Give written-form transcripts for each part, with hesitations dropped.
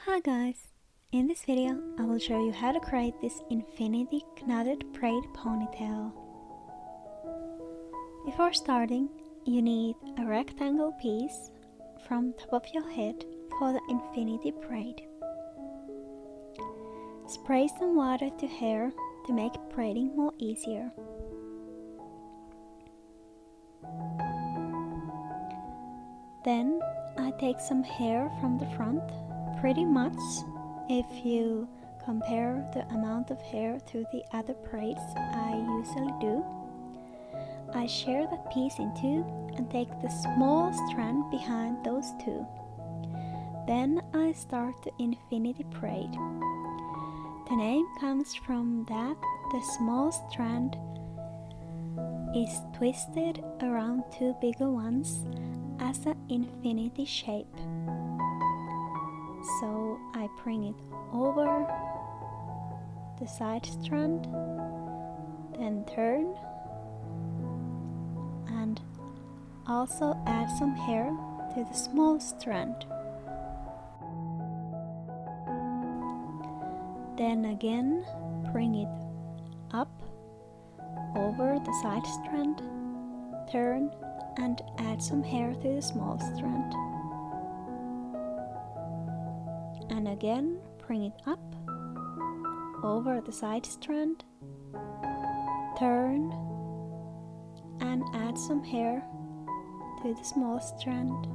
Hi guys! In this video I will show you how to create this infinity knotted braid ponytail. Before starting, you need a rectangle piece from top of your head for the infinity braid. Spray some water to hair to make braiding more easier. Then I take some hair from the front, pretty much if you compare the amount of hair to the other braids I usually do. I share that piece in two and take the small strand behind those two. Then I start the infinity braid. The name comes from that the small strand is twisted around two bigger ones as an infinity shape. So I bring it over the side strand, then turn, and also add some hair to the small strand. Then again bring it up over the side strand, turn, and add some hair to the small strand. And again bring it up over the side strand, turn, and add some hair to the small strand.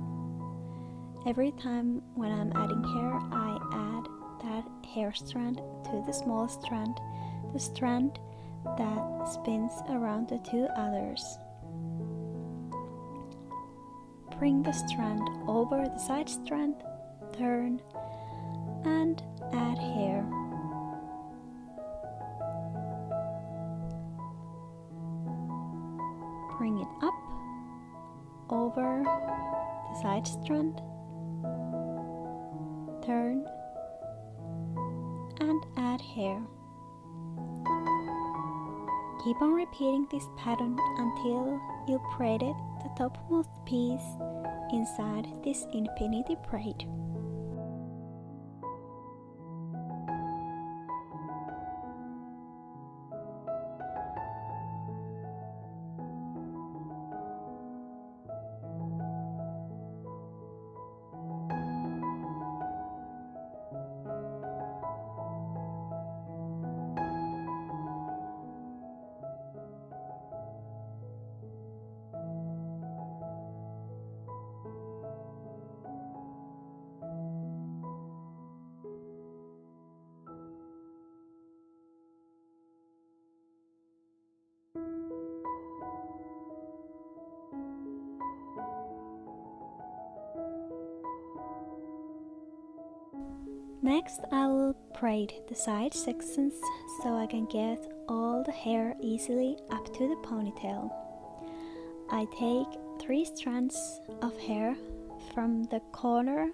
Every time when I'm adding hair, I add that hair strand to the small strand, the strand that spins around the two others. Bring the strand over the side strand, turn, and add hair. Bring it up over the side strand, turn, and add hair. Keep on repeating this pattern until you braided the topmost piece inside this infinity braid. Next, I will braid the side sections so I can get all the hair easily up to the ponytail. I take 3 strands of hair from the corner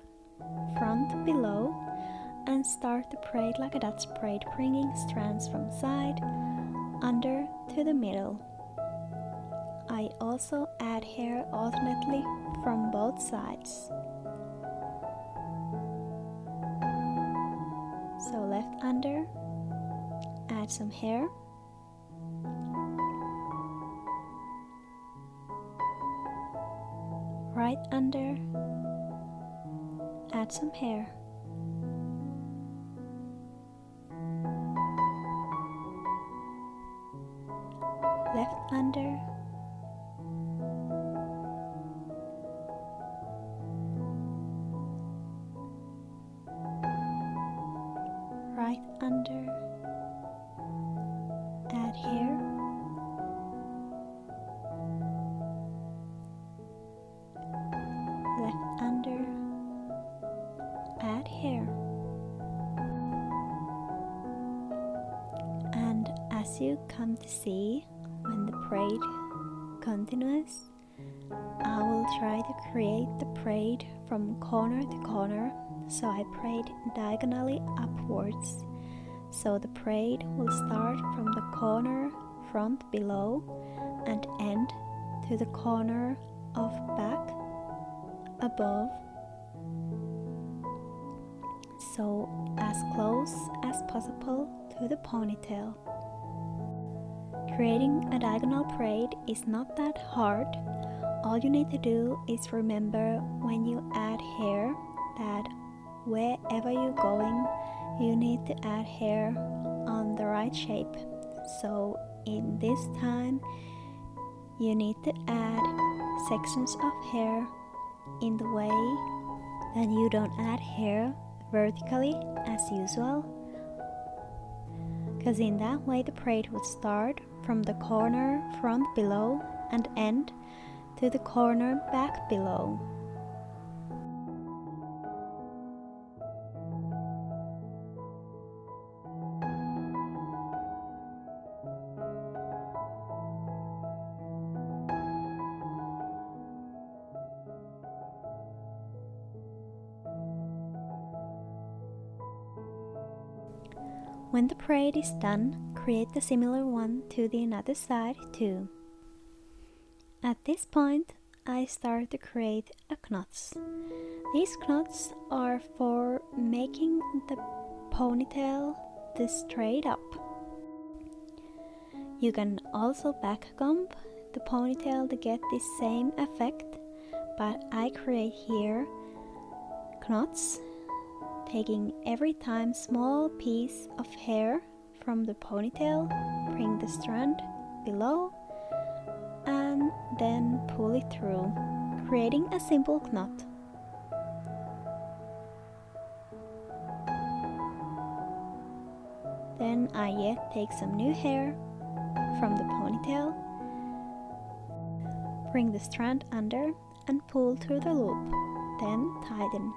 front below and start the braid like a Dutch braid, bringing strands from side, under to the middle. I also add hair alternately from both sides. So left under, add some hair, right under, add some hair, left under, right under, add hair, left under, add hair. And as you come to see, when the braid continues, I will try to create the braid from corner to corner, so I braid diagonally upwards. So the braid will start from the corner front below and end to the corner of back above. so as close as possible to the ponytail. Creating a diagonal braid is not that hard. All you need to do is remember when you add hair that wherever you're going, you need to add hair on the right shape. So in this time, you need to add sections of hair in the way that you don't add hair vertically as usual, because in that way the braid would start from the corner front below and end to the corner back below. When the braid is done, create a similar one to the other side too. At this point, I start to create knots. These knots are for making the ponytail straight up. You can also back comb the ponytail to get the same effect, but I create here knots, taking every time small piece of hair from the ponytail, bring the strand below, and then pull it through, creating a simple knot. Then I yet take some new hair from the ponytail, bring the strand under and pull through the loop, then tighten.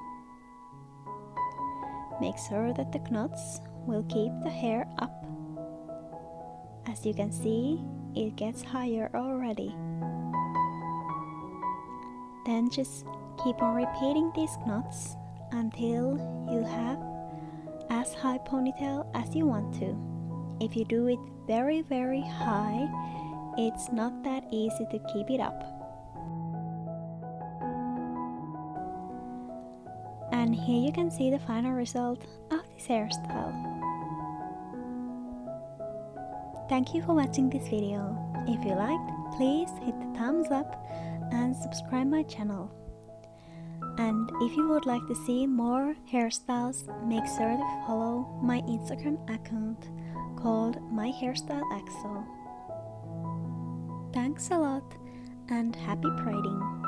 Make sure that the knots will keep the hair up. As you can see, it gets higher already. Then just keep on repeating these knots until you have as high ponytail as you want to. If you do it very high, it's not that easy to keep it up. And here you can see the final result of this hairstyle. Thank you for watching this video. If you liked, please hit the thumbs up and subscribe my channel. And if you would like to see more hairstyles, make sure to follow my Instagram account called My Hairstyle Axel. Thanks a lot and happy braiding!